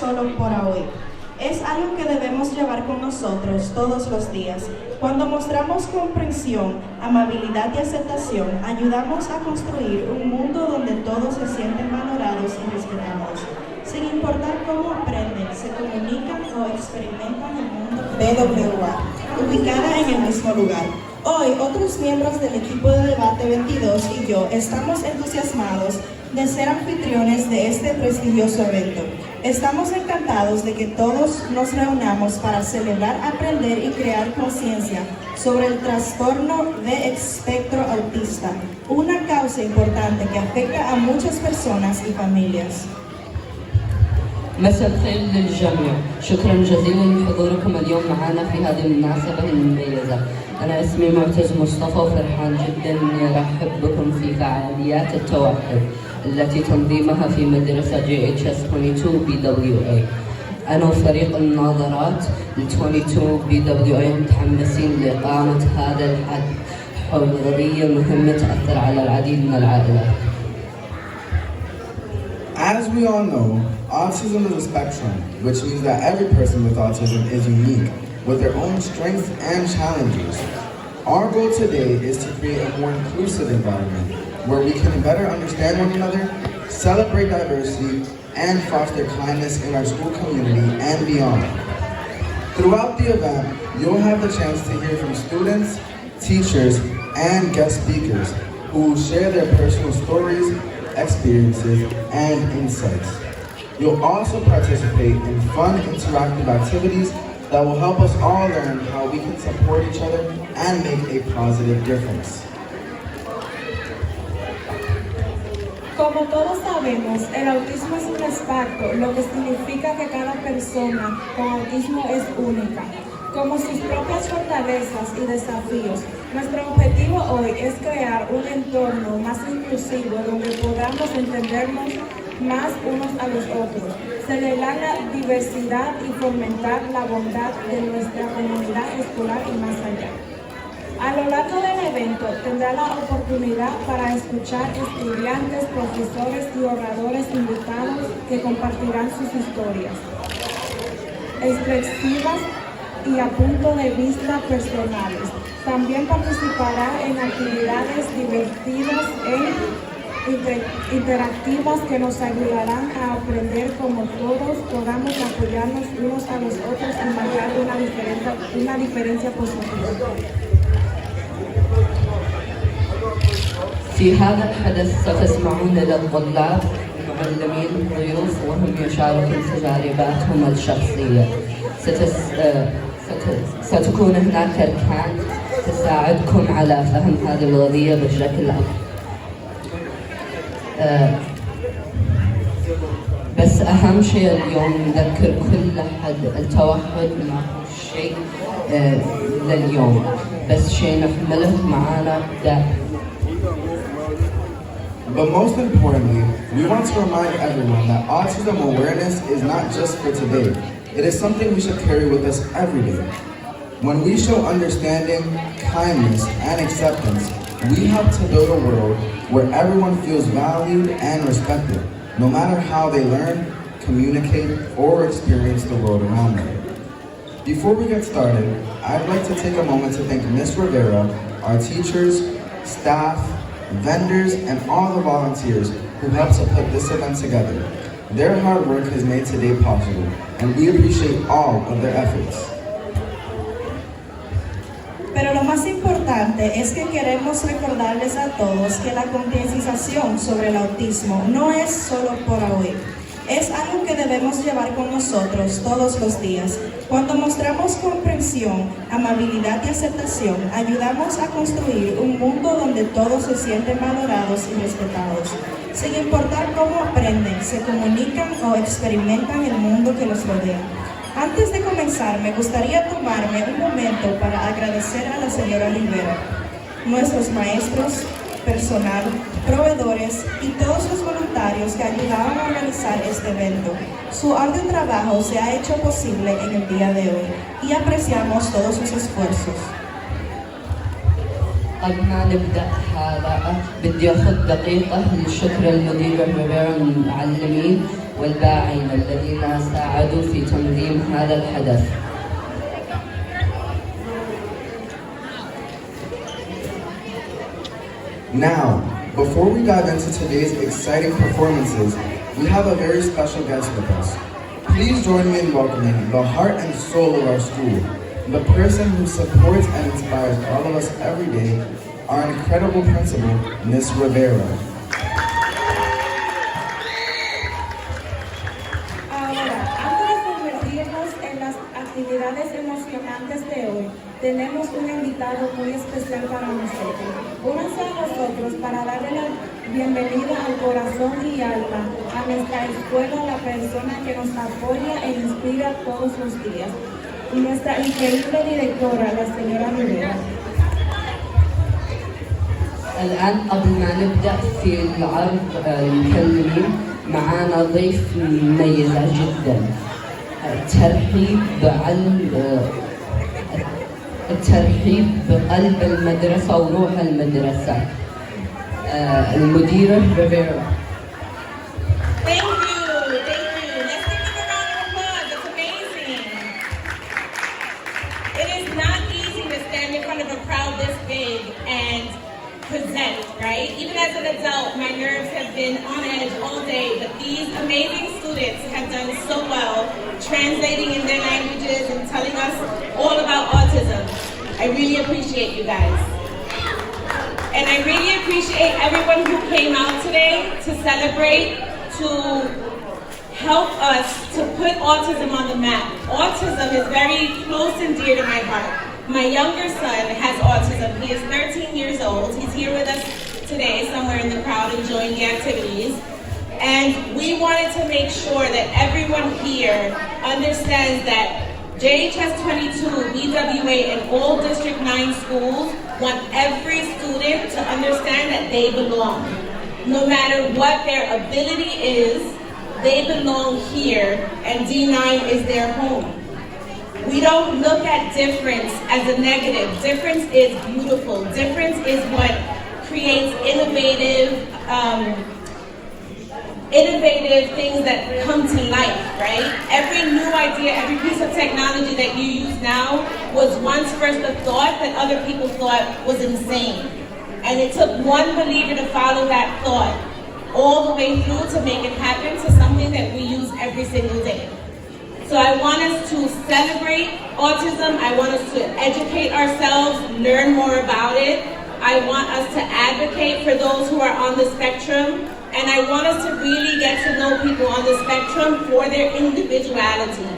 solo para hoy. Es algo que debemos llevar con nosotros todos los días. Cuando mostramos comprensión, amabilidad y aceptación, ayudamos a construir un mundo donde todos se sienten valorados y respetados. Sin importar cómo aprenden, se comunican o experimentan el mundo BWA, ubicada en el mismo lugar. Hoy, otros miembros del equipo de Debate 22 y yo estamos entusiasmados de ser anfitriones de este prestigioso evento. Estamos encantados de que todos nos reunamos para celebrar, aprender y crear conciencia sobre el trastorno de espectro autista, una causa importante que afecta a muchas personas y familias. مساء الخير للجميع، شكرا جزيلا لحضوركم اليوم معنا في هذه المناسبة المميزة. أنا اسمي معتز مصطفى وفرحان جدا إني أرحب بكم في فعاليات التوحد التي تنظيمها في مدرسة JHS22 BWA. أنا وفريق الناظرات ل 22 BWA متحمسين لإقامة هذا الحد حول قضية مهمة تأثر على العديد من العائلات. As we all know, autism is a spectrum, which means that every person with autism is unique, with their own strengths and challenges. Our goal today is to create a more inclusive environment, where we can better understand one another, celebrate diversity, and foster kindness in our school community and beyond. Throughout the event, you'll have the chance to hear from students, teachers, and guest speakers who will share their personal stories, experiences, and insights. You'll also participate in fun, interactive activities that will help us all learn how we can support each other and make a positive difference. Como todos sabemos, el autismo es un espectro, lo que significa que cada persona con autismo es única, como sus propias fortalezas y desafíos. Nuestro objetivo hoy es crear un entorno más inclusivo donde podamos entendernos más unos a los otros, celebrar la diversidad y fomentar la bondad de nuestra comunidad escolar y más allá. A lo largo del evento tendrá la oportunidad para escuchar estudiantes, profesores y oradores invitados que compartirán sus historias expresivas y a punto de vista personales. También participará en actividades divertidas e interactivas que nos ayudarán a aprender como todos podamos apoyarnos unos a los otros y marcar una diferencia positiva. في هذا الحدث ستسمعون للطلاب المعلمين الضيوف وهم يشاركون تجارباتهم الشخصية. ستكون هناك أركان تساعدكم على فهم هذه القضية بشكل أفضل. بس أهم شيء اليوم نذكر كل أحد التوحد ما هو شيء لليوم، بس شيء نحمله معانا دائما. But most importantly, we want to remind everyone that autism awareness is not just for today. It is something we should carry with us every day. When we show understanding, kindness, and acceptance, we help to build a world where everyone feels valued and respected, no matter how they learn, communicate, or experience the world around them. Before we get started, I'd like to take a moment to thank Ms. Rivera, our teachers, staff, vendors, and all the volunteers who helped to put this event together. Their hard work has made today possible, and we appreciate all of their efforts. Pero lo más importante es que queremos recordarles a todos que la concienciación sobre el autismo no es solo por hoy. Es algo que debemos llevar con nosotros todos los días. Cuando mostramos comprensión, amabilidad y aceptación, ayudamos a construir un mundo donde todos se sienten valorados y respetados. Sin importar cómo aprenden, se comunican o experimentan el mundo que los rodea. Antes de comenzar, me gustaría tomarme un momento para agradecer a la señora Rivera, nuestros maestros, personal, proveedores y todos los voluntarios que ayudaron a organizar este evento. Su arduo trabajo se ha hecho posible en el día de hoy y apreciamos todos sus esfuerzos. قبل ما نبدأ هذا بدي أخذ دقيقة لشكر المدير ريفيرا المعلمين والباعين الذين ساعدوا في تنظيم هذا الحدث. Now, before we dive into today's exciting performances, we have a very special guest with us. Please join me in welcoming the heart and soul of our school, the person who supports and inspires all of us every day, our incredible principal, Miss Rivera. Ahora, antes de sumergirnos en las actividades emocionantes de hoy, tenemos un invitado muy especial para nosotros. Únanse a nosotros para darle la bienvenida al corazón y alma a nuestra escuela, la persona que nos apoya e inspira todos los días, nuestra increíble directora, la señora Rivera. الآن قبل ما نبدأ في العرض المكلمين معانا ضيف مميزة جدا. الترحيب بقلب المدرسة وروح المدرسة. المديرة ريفيرا. Thank you. Let's give them a round of applause. It's amazing. It is not easy to stand in front of a crowd this big and present, right? Even as an adult, my nerves have been on edge all day, but these amazing students have done so well, translating in their languages and telling us all about autism. I really appreciate you guys. And I really appreciate everyone who came out today to celebrate, to help us to put autism on the map. Autism is very close and dear to my heart. My younger son has autism. He is 13 years old. He's here with us today, somewhere in the crowd, enjoying the activities. And we wanted to make sure that everyone here understands that JHS22, BWA, and all District 9 schools want every student to understand that they belong. No matter what their ability is, they belong here, and D9 is their home. We don't look at difference as a negative. Difference is beautiful. Difference is what creates innovative things that come to life, right? Every new idea, every piece of technology that you use now was once first a thought that other people thought was insane. And it took one believer to follow that thought all the way through to make it happen to something that we use every single day. So I want us to celebrate autism. I want us to educate ourselves, learn more about it. I want us to advocate for those who are on the spectrum. And I want us to really get to know people on the spectrum for their individuality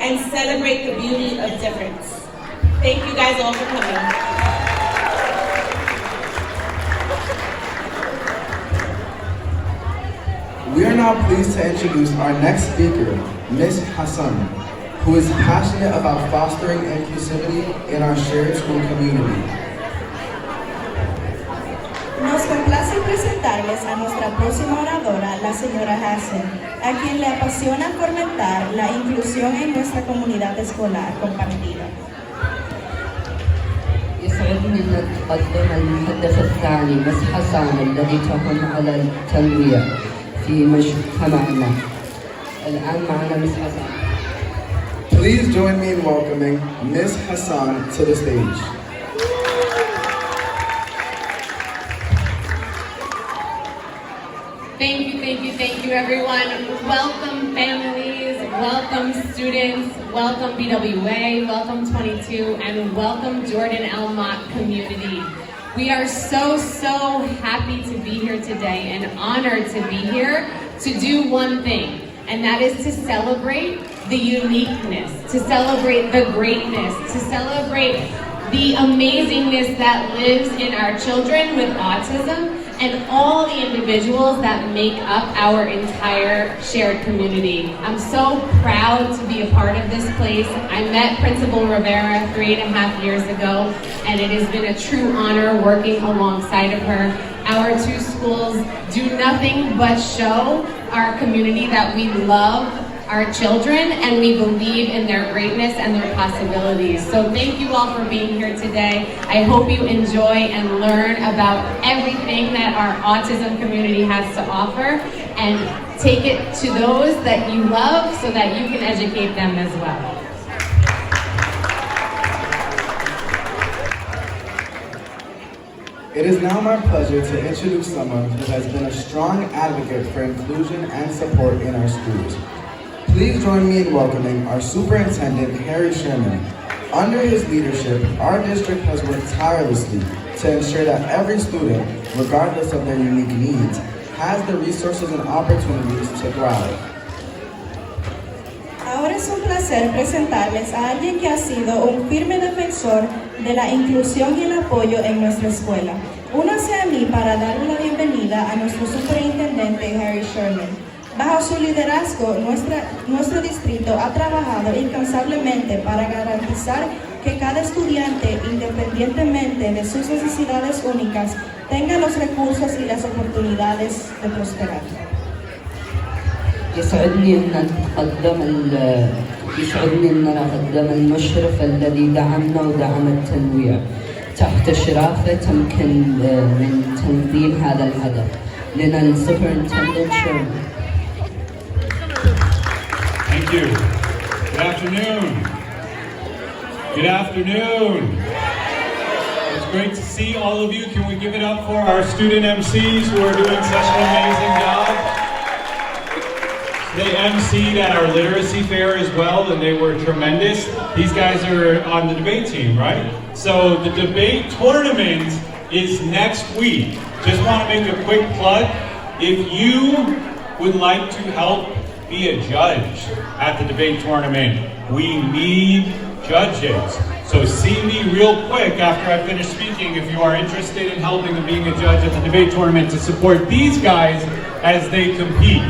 and celebrate the beauty of difference. Thank you guys all for coming. We are now pleased to introduce our next speaker, Ms. Hassan, who is passionate about fostering inclusivity in our shared school community. Nos complace presentarles a nuestra próxima oradora, la señora Hassan, a quien le apasiona fomentar la inclusión en nuestra comunidad escolar compartida. يسعدني أن أقدم المحدث الثاني مس حسان الذي تهم على التنويع في مجتمعنا. الآن معنا مس حسان. Please join me in welcoming Ms. Hassan to the stage. Thank you everyone. Welcome families, welcome students, welcome BWA, welcome 22, and welcome Jordan Elmont community. We are so happy to be here today and honored to be here to do one thing, and that is to celebrate the uniqueness, to celebrate the greatness, to celebrate the amazingness that lives in our children with autism and all the individuals that make up our entire shared community. I'm so proud to be a part of this place. I met Principal Rivera 3.5 years ago, and it has been a true honor working alongside of her. Our two schools do nothing but show our community that we love our children and we believe in their greatness and their possibilities. So thank you all for being here today. I hope you enjoy and learn about everything that our autism community has to offer. And take it to those that you love so that you can educate them as well. It is now my pleasure to introduce someone who has been a strong advocate for inclusion and support in our schools. Please join me in welcoming our Superintendent, Harry Sherman. Under his leadership, our district has worked tirelessly to ensure that every student, regardless of their unique needs, has the resources and opportunities to thrive. Ahora es un placer presentarles a alguien que ha sido un firme defensor de la inclusión y el apoyo en nuestra escuela. Únase a mí para darle la bienvenida a nuestro superintendente Harry Sherman. Bajo su liderazgo, nuestro distrito ha trabajado incansablemente para garantizar que cada estudiante, independientemente de sus necesidades únicas, tenga los recursos y las oportunidades de prosperar. يسعدني أن نقدم المشرف الذي دعمنا ودعم التنويع. تحت شرافه تمكن من تنظيم هذا الهدف. لنا السوبرنتندنت شيرمان. Thank you. Good afternoon. Good afternoon. It's great to see all of you. Can we give it up for our student MCs who are doing such an amazing job? They MC'd at our literacy fair as well, and they were tremendous. These guys are on the debate team, right? So the debate tournament is next week. Just want to make a quick plug. If you would like to help be a judge at the debate tournament, we need judges. So see me real quick after I finish speaking if you are interested in helping and being a judge at the debate tournament to support these guys as they compete.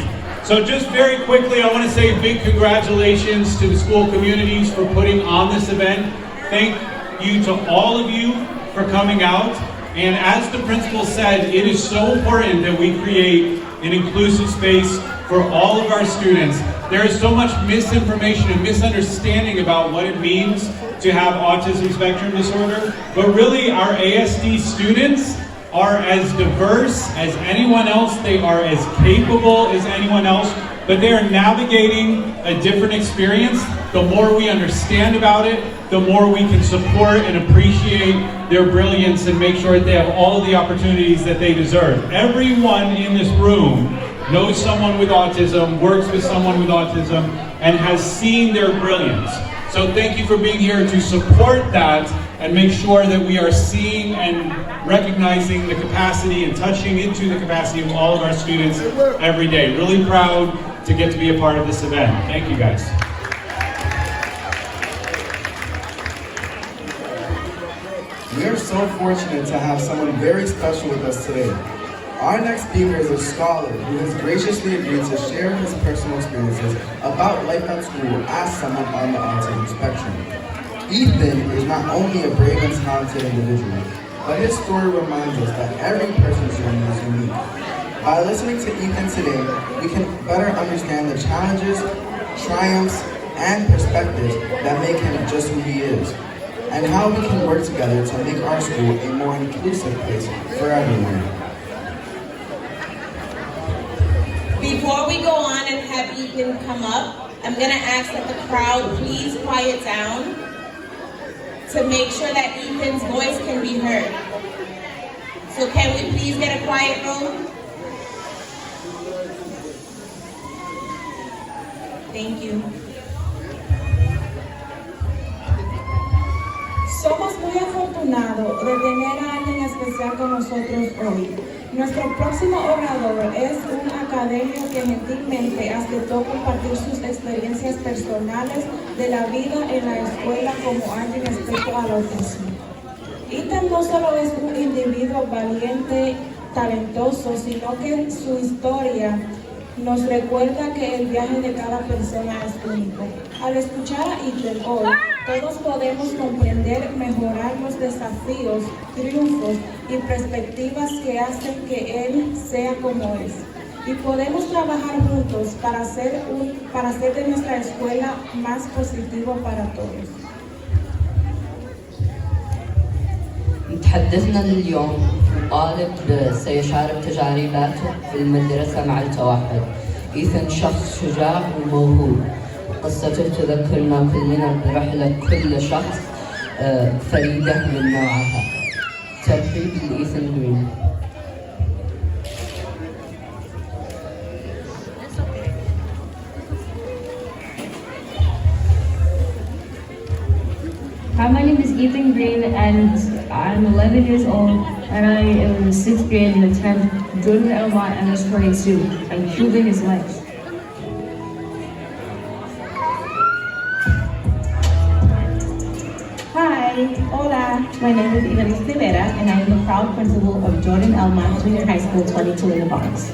So just very quickly, I want to say big congratulations to the school communities for putting on this event. Thank you to all of you for coming out. And as the principal said, it is so important that we create an inclusive space for all of our students. There is so much misinformation and misunderstanding about what it means to have autism spectrum disorder, but really our ASD students are as diverse as anyone else, they are as capable as anyone else, but they are navigating a different experience. The more we understand about it, the more we can support and appreciate their brilliance and make sure that they have all of the opportunities that they deserve. Everyone in this room knows someone with autism, works with someone with autism, and has seen their brilliance. So thank you for being here to support that and make sure that we are seeing and recognizing the capacity and touching into the capacity of all of our students every day. Really proud to get to be a part of this event. Thank you guys. We are so fortunate to have someone very special with us today. Our next speaker is a scholar who has graciously agreed to share his personal experiences about life at school as someone on the autism spectrum. Ethan is not only a brave and talented individual, but his story reminds us that every person's journey is unique. By listening to Ethan today, we can better understand the challenges, triumphs, and perspectives that make him just who he is, and how we can work together to make our school a more inclusive place for everyone. Before we go on and have Ethan come up, I'm going to ask that the crowd please quiet down to make sure that Ethan's voice can be heard. So can we please get a quiet room? Thank you. Somos muy afortunados de tener a alguien especial con nosotros hoy. Nuestro próximo orador es un académico que gentilmente aceptó compartir sus experiencias personales de la vida en la escuela como alguien experto al autismo. Ethan no solo es un individuo valiente, talentoso, sino que su historia nos recuerda que el viaje de cada persona es único. Al escuchar a Ethan hoy, todos podemos comprender, mejorar los desafíos, triunfos y perspectivas que hacen que él sea como es. Y podemos trabajar juntos para hacer de nuestra escuela más positivo para todos. متحدثنا اليوم طالب سيشارك تجارباته في المدرسة مع التوحد. إيثان شخص شجاع وموهوب، قصته تذكرنا كلنا برحلة كل شخص فريدة من نوعها. ترحيب لإيثان جرين. Hi, my name is Ethan Green, and I'm 11 years old, and I am in the 6th grade and attend Jordan Elmont MS22. I'm choosing his life. Hi, hola, my name is Ida Rivera, and I am the proud principal of Jordan Elmont Junior High School 22 in the Bronx.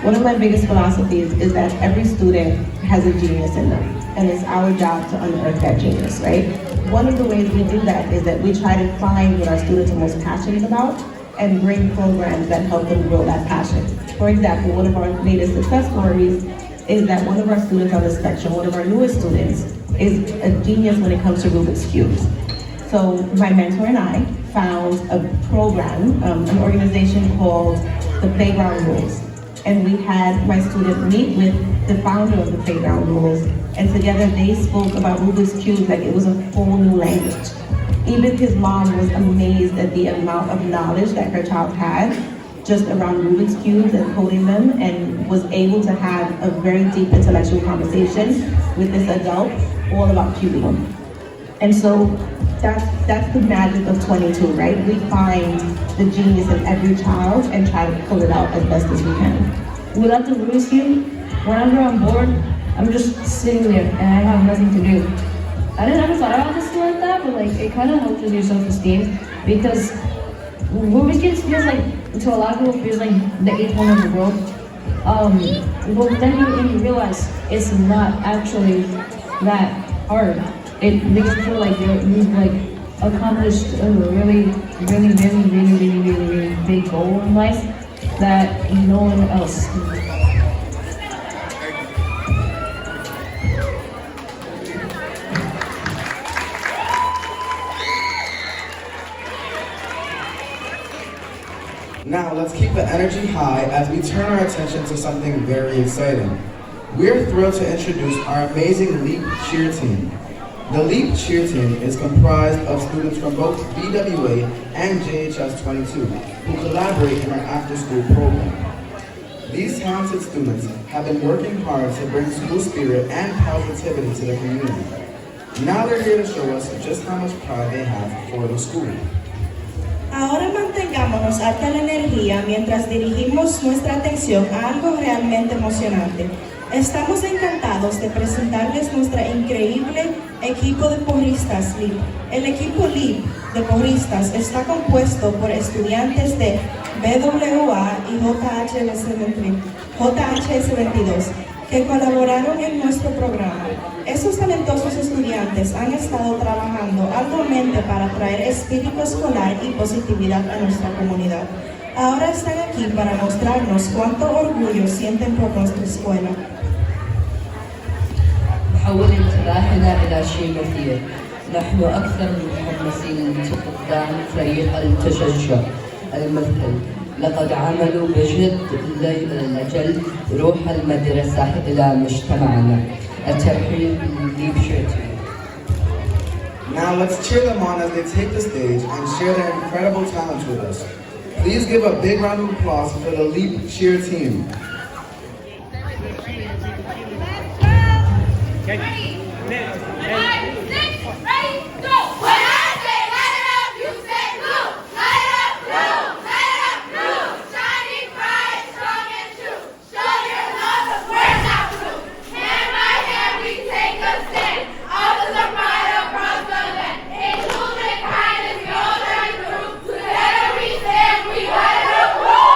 One of my biggest philosophies is that every student has a genius in them, and it's our job to unearth that genius, right? One of the ways we do that is that we try to find what our students are most passionate about and bring programs that help them grow that passion. For example, one of our latest success stories is that one of our students on the spectrum, one of our newest students, is a genius when it comes to Rubik's Cubes. So my mentor and I found a program, an organization called the Playground Rules. And we had my student meet with the founder of the Playground Rules, and together they spoke about Rubik's Cubes like it was a whole new language. Even his mom was amazed at the amount of knowledge that her child had just around Rubik's Cubes and coding them, and was able to have a very deep intellectual conversation with this adult all about cubing. And so that's the magic of 22, right? We find the genius in every child and try to pull it out as best as we can. Without the Rubik's Cube, whenever I'm bored, I'm just sitting there and I have nothing to do. I didn't ever thought about this like that, but like it kind of helps with your self-esteem, because Rubik's Cube feels like, to a lot of people, feels like the 8th wonder of the world. But then you realize it's not actually that hard. It makes you feel like you've like accomplished a really big goal in life that no one else. Now let's keep the energy high as we turn our attention to something very exciting. We're thrilled to introduce our amazing LEAP cheer team. The LEAP cheer team is comprised of students from both BWA and JHS22 who collaborate in our after-school program. These talented students have been working hard to bring school spirit and positivity to the community. Now they're here to show us just how much pride they have for the school. Ahora mantengámonos alta la energía mientras dirigimos nuestra atención a algo realmente emocionante. Estamos encantados de presentarles nuestro increíble equipo de porristas LEAP. El equipo LEAP de porristas está compuesto por estudiantes de BWA y JHS22 que colaboraron en nuestro programa. Esos talentosos estudiantes han estado trabajando arduamente para traer espíritu escolar y positividad a nuestra comunidad. Ahora están aquí para mostrarnos cuánto orgullo sienten por nuestra escuela. حول انتباهنا إلى شيء مثير. نحن أكثر متحمسين لفقدان فريق التشجع الممثل. لقد عملوا بجد لجلب روح المدرسة إلى مجتمعنا. الترحيب للليب شير team. Now let's cheer them on as they take the stage and share their incredible talents with us. Please give a big round of applause for the LEAP cheer team. Ready? 5, 6, ready, go! When I say light it up, you say blue. Light it up, blue. Light it up, blue. Shining bright, strong and true. Show your love, but we're not blue. Hand by hand, we take a stand. Autism right across the land. Inclusion, kindness, we all shine through. Together we stand, we light it up, blue.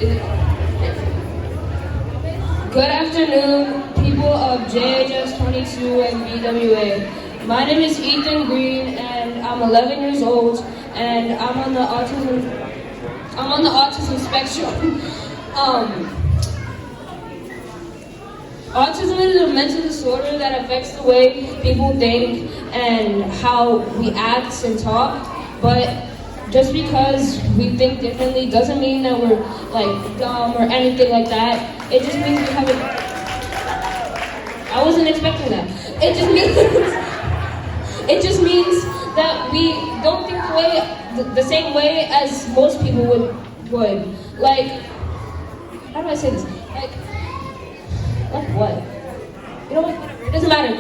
Good afternoon, people of JHS22 and BWA. My name is Ethan Green, and I'm 11 years old, and I'm on the autism spectrum. Autism is a mental disorder that affects the way people think and how we act and talk, but just because we think differently doesn't mean that we're like dumb or anything like that. It just means we haven't. I wasn't expecting that. It just means that we don't think the same way as most people would. Like, how do I say this? Like what? You know what? Whatever. It doesn't matter.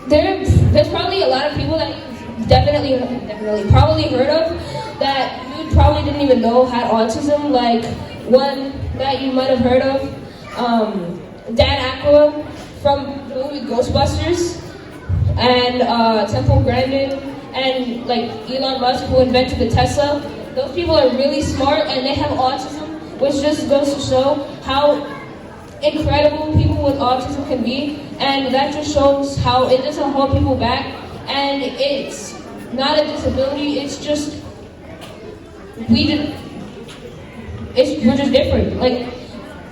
There's probably a lot of people that you've definitely probably heard of that you probably didn't even know had autism. Like one that you might have heard of, Dan Aquila from the movie Ghostbusters, and Temple Grandin, and like Elon Musk, who invented the Tesla. Those people are really smart and they have autism, which just goes to show how incredible people with autism can be, and that just shows how it doesn't hold people back, and it's not a disability, it's just we're just different. Like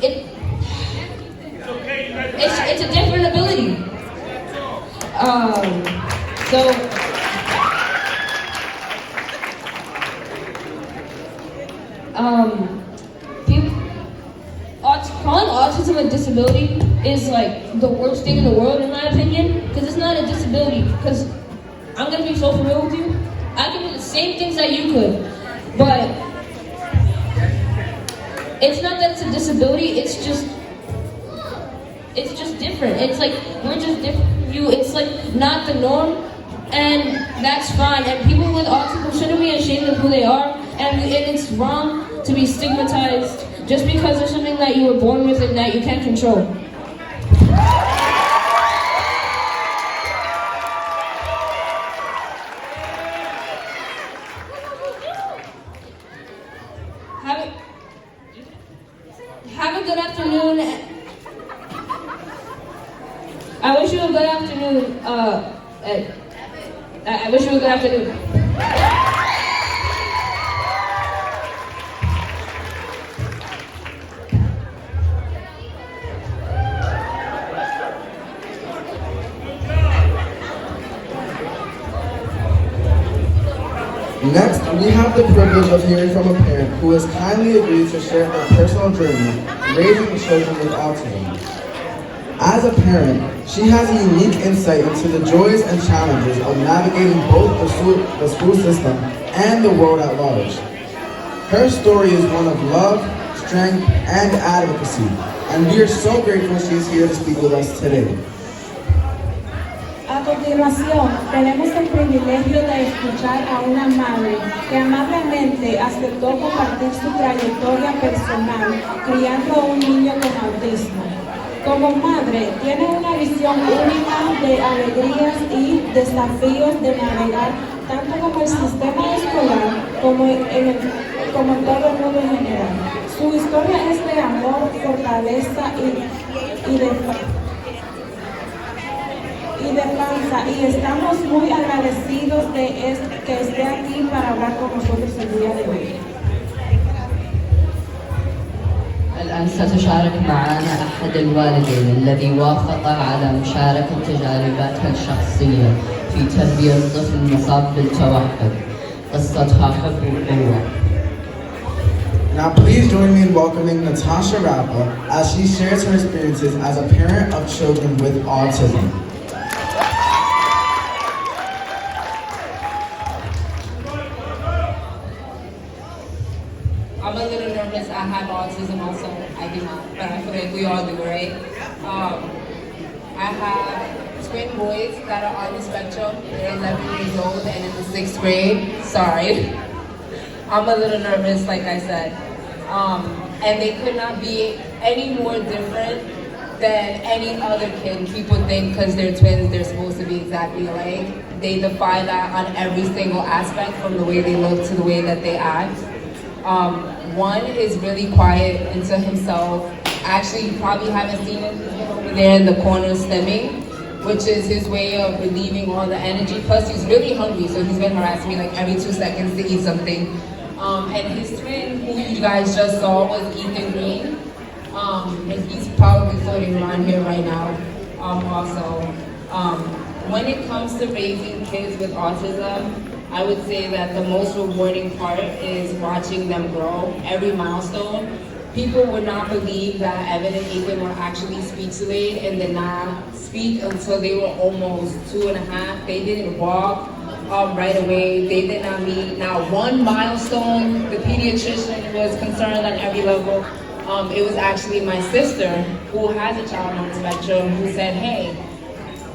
it's a different ability. Calling autism a disability is like the worst thing in the world, in my opinion, because it's not a disability. Because I'm gonna be so for real with you, I can do the same things that you could, but it's not that it's a disability. It's just different. It's like we're just different from you. It's like not the norm, and that's fine. And people with autism shouldn't be ashamed of who they are, and it's wrong to be stigmatized just because there's something that you were born with and that you can't control. Have a good afternoon. I wish you a good afternoon. I wish you a good afternoon. Next, we have the privilege of hearing from a parent who has kindly agreed to share her personal journey raising children with autism. As a parent, she has a unique insight into the joys and challenges of navigating both the school system and the world at large. Her story is one of love, strength, and advocacy, and we are so grateful she is here to speak with us today. A continuación, tenemos el privilegio de escuchar a una madre que amablemente aceptó compartir su trayectoria personal criando a un niño con autismo. Como madre, tiene una visión única de alegrías y desafíos de navegar tanto como el sistema escolar como en todo el mundo en general. Su historia es de amor, fortaleza y de panza, y estamos muy agradecidos de que esté aquí para hablar con nosotros el día de hoy. الآن ستشارك معنا أحد الوالدين الذي وافق على مشاركة تجاربها الشخصية في تربية طفل مصاب بالتوحد. قصتها حب وقوة. Now please join me in welcoming Natasha Rappa as she shares her experiences as a parent of children with autism. I'm a little nervous. I have autism also. I do not, but I feel like we all do, right? I have twin boys that are on the spectrum. They're 11 years old and in the 6th grade. Sorry. I'm a little nervous, like I said. And they could not be any more different than any other kid. People think because they're twins, they're supposed to be exactly alike. They defy that on every single aspect, from the way they look to the way that they act. One is really quiet into himself. Actually, you probably haven't seen him. He's been over there in the corner stimming, which is his way of relieving all the energy. Plus, he's really hungry, so he's been harassing me like every 2 seconds to eat something. And his twin, who you guys just saw, was Ethan Green. And he's probably floating around here right now. Also, when it comes to raising kids with autism, I would say that the most rewarding part is watching them grow. Every milestone. People would not believe that Evan and Ethan were actually speech delayed and did not speak until they were almost 2.5. They didn't walk right away. They did not meet not one milestone. The pediatrician was concerned on every level. It was actually my sister, who has a child on the spectrum, who said, hey,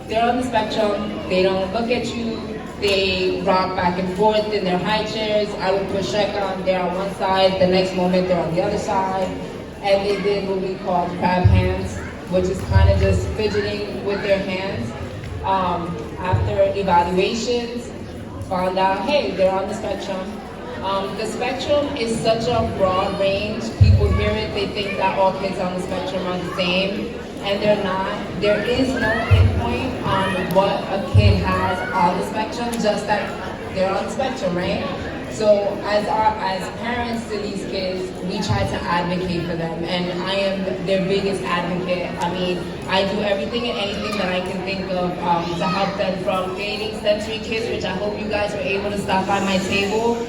they're on the spectrum, they don't look at you, they rock back and forth in their high chairs. I would push check on, they're on one side, the next moment they're on the other side. And they did what we call crab hands, which is kind of just fidgeting with their hands. After evaluations, found out, hey, they're on the spectrum. The spectrum is such a broad range. People hear it, they think that all kids on the spectrum are the same, and they're not. There is no pinpoint on what a kid has on the spectrum, just that they're on the spectrum, right? So as parents to these kids, we try to advocate for them, and I am their biggest advocate. I mean, I do everything and anything that I can think of to help them, from creating sensory kits, which I hope you guys were able to stop by my table.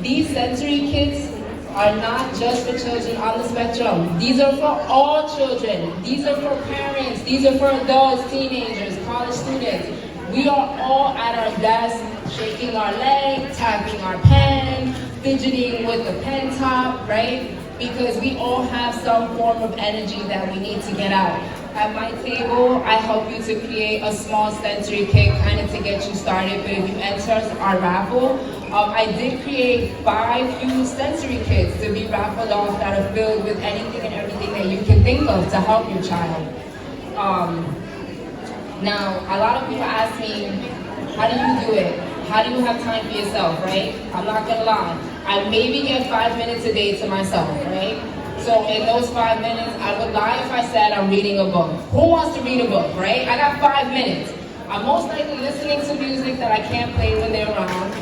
These sensory kits are not just for children on the spectrum. These are for all children. These are for parents. These are for adults, teenagers, college students. We are all at our desk, shaking our leg, tapping our pen, fidgeting with the pen top, right? Because we all have some form of energy that we need to get out. At my table, I help you to create a small sensory kit, kind of to get you started. But if you enter our raffle, I did create 5 huge sensory kits to be raffled off that are filled with anything and everything that you can think of to help your child. Now, a lot of people ask me, how do you do it? How do you have time for yourself, right? I'm not gonna lie. I maybe get 5 minutes a day to myself, right? So in those 5 minutes, I would lie if I said I'm reading a book. Who wants to read a book, right? I got 5 minutes. I'm most likely listening to music that I can't play when they're around,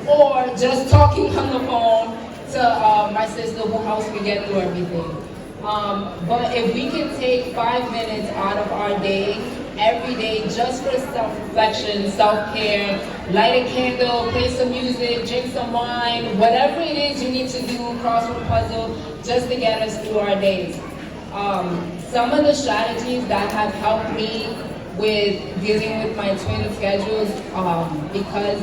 or just talking on the phone to my sister, who helps me get through everything. But if we can take 5 minutes out of our day, every day, just for self-reflection, self-care, light a candle, play some music, drink some wine, whatever it is you need to do, crossword puzzle, just to get us through our days. Some of the strategies that have helped me with dealing with my twin schedules, because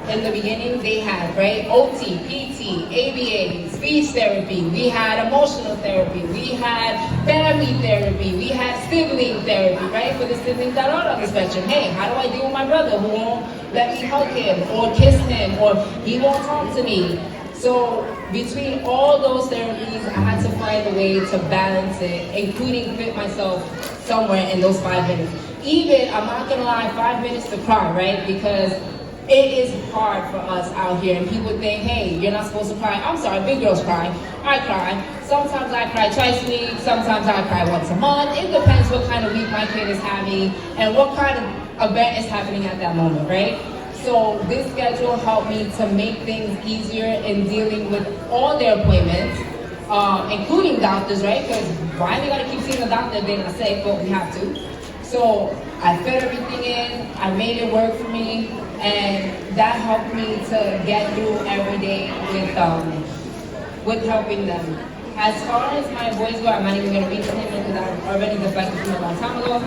in the beginning they had, right, OT, PT, ABA, speech therapy, we had emotional therapy, we had family therapy, we had sibling therapy, right, for the siblings that are on the spectrum. Hey, how do I deal with my brother who won't let me hug him or kiss him, or he won't talk to me? So between all those therapies, I had to find a way to balance it, including fit myself somewhere in those 5 minutes. Even, I'm not gonna lie, 5 minutes to cry, right, because it is hard for us out here, and people think, hey, you're not supposed to cry. I'm sorry, big girls cry. I cry. Sometimes I cry twice a week, sometimes I cry once a month. It depends what kind of week my kid is having and what kind of event is happening at that moment, right? So this schedule helped me to make things easier in dealing with all their appointments, including doctors, right? Because why we gotta keep seeing the doctor if they're not safe, but we have to. So I fit everything in, I made it work for me, and that helped me to get through every day with helping them. As far as my boys go, I'm not even gonna read to him because I've already deflected from a long time ago.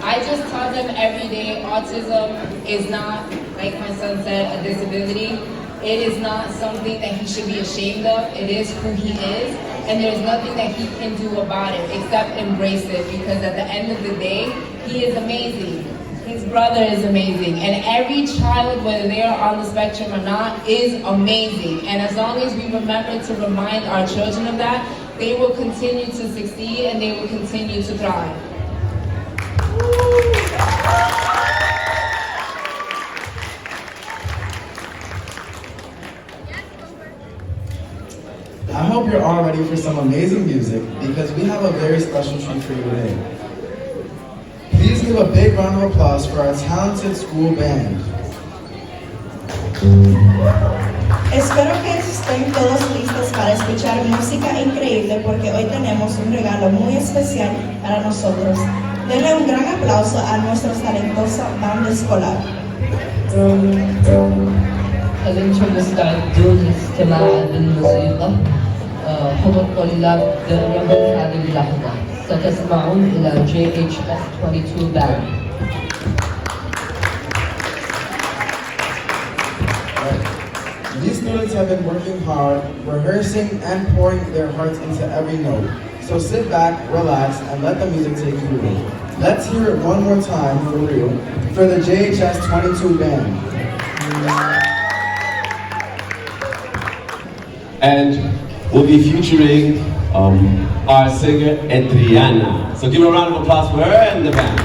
I just tell them every day, autism is not, like my son said, a disability. It is not something that he should be ashamed of. It is who he is, and there's nothing that he can do about it except embrace it, because at the end of the day, he is amazing. His brother is amazing, and every child, whether they are on the spectrum or not, is amazing. And as long as we remember to remind our children of that, they will continue to succeed and they will continue to thrive. I hope you're all ready for some amazing music because we have a very special treat for you today. Please give a big round of applause for our talented school band. Espero que estén todos listos para escuchar música increíble porque hoy tenemos un regalo muy especial para nosotros. Denle un gran aplauso a nuestra talentosa banda escolar. هل أنتم مستعدون للاستماع بالموسيقى؟ حضور الطلاب دربوا هذه اللحظة. ستسمعون إلى JHS22 band. These students have been working hard, rehearsing and pouring their hearts into every note. So sit back, relax, and let the music take you away. Let's hear it one more time for real for the JHS22 band. And we'll be featuring our singer Adriana. So give a round of applause for her and the band.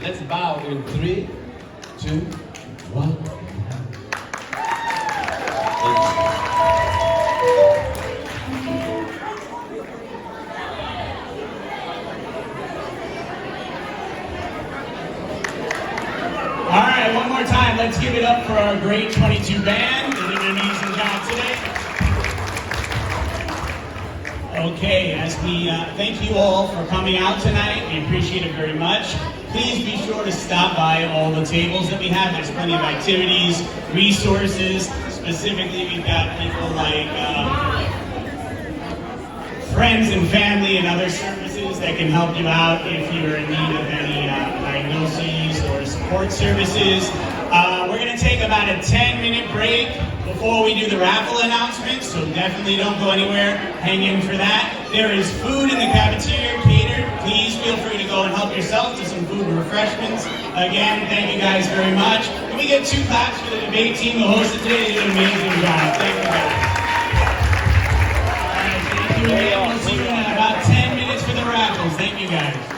Let's bow in 3, 2, 1. All right, one more time. Let's give it up for our great 22 band. They did an amazing job today. Okay, as we thank you all for coming out tonight, we appreciate it very much. Please be sure to stop by all the tables that we have. There's plenty of activities, resources. Specifically, we've got people like friends and family and other services that can help you out if you're in need of any diagnoses or support services. We're going to take about a 10-minute break. before we do the raffle announcements, so definitely don't go anywhere. Hang in for that. There is food in the cafeteria catered. Please feel free to go and help yourself to some food and refreshments. Again, thank you guys very much. Can we get 2 claps for the debate team who hosted today? They did an amazing job. Thank you guys. All right, thank you again. We'll see you in about 10 minutes for the raffles. Thank you guys.